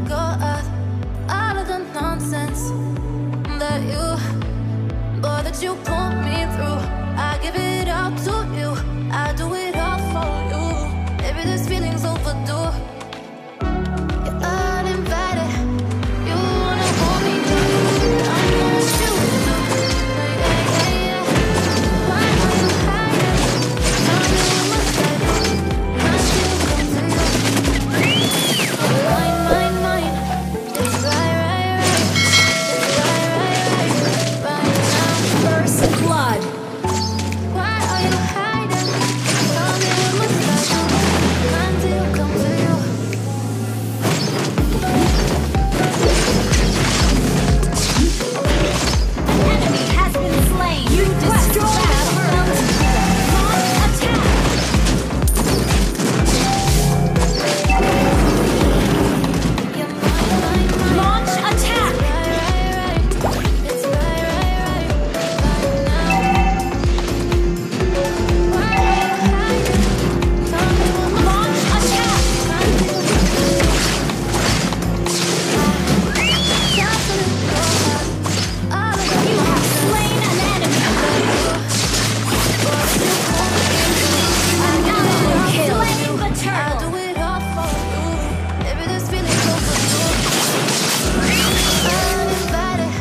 go of all of the nonsense that you put me through. I give it all to you. I do it all for you. Maybe this feeling's overdue. You're uninvited. You wanna hold me down. I know what you do. Yeah, yeah, yeah. Why are you hiding? Tell me what must I do? I still come to you. Mine. It's right. It's right now. First blood. Why are you hiding? Tell me what must I do? Until you come to you. Enemy has been slain. You destroy the world. Launch attack. You're mine. Launch attack. Right. It's right now. Why are you hiding? Tell me what must Launch attack. You have slain an enemy. An ally slain the I turtle. do it all for you. Maybe this feeling's overdue. Uninvited,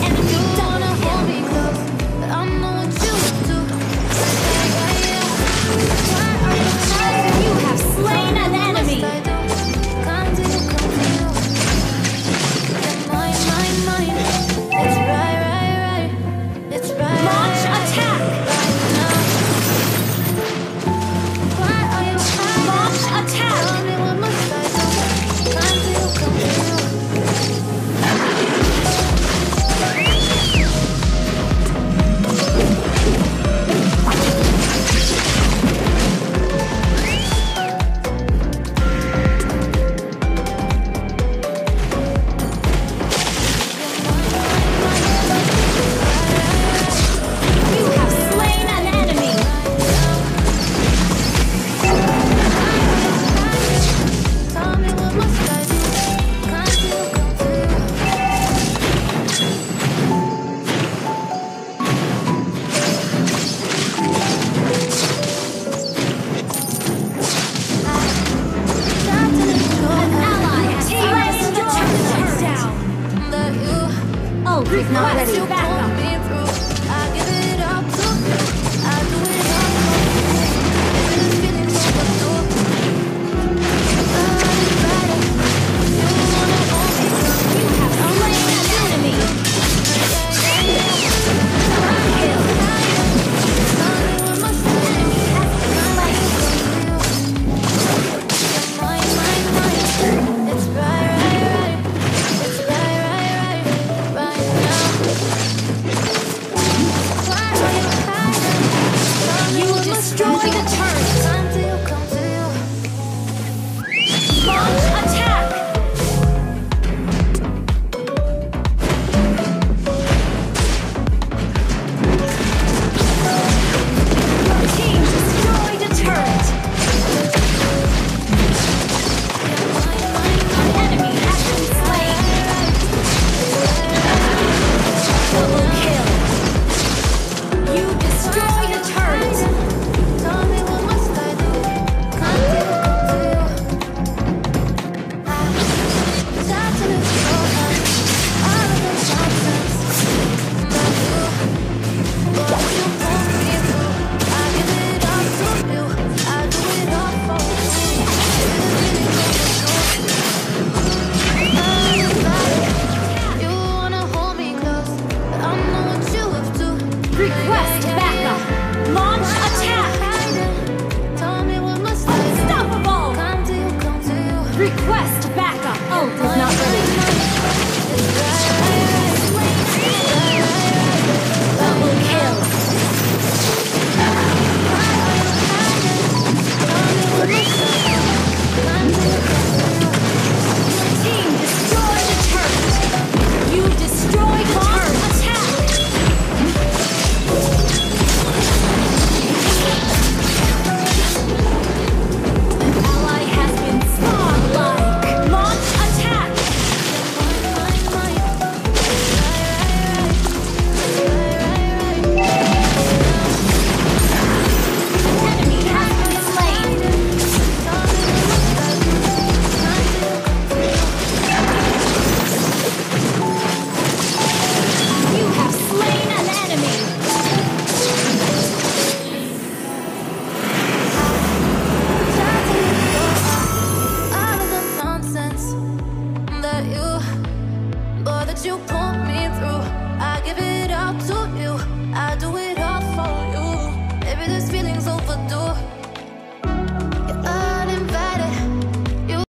and you wanna hold me close, but I know what you do. Yeah. Why are you hiding? You have slain an enemy. What must I do? Come to you. You're mine. It's right. It's right. Launch attack. Right now. Why are you hiding? Launch attack. Tell me what must I do? Come to you. You have slain an enemy. Tell me what must I do? Come to you. Got to let go An ally has slain the turtle. Down. that you. Oh, he's not ready. You Back pull up. me through. I give it all to you. I do it all for you. Maybe this feeling's overdue. Uninvited. You wanna hold me close. You have slain an enemy. Tell me what must I do? Mine. It's right. It's right now. Why are you hiding? Tell me You what must I destroy do? the turtle.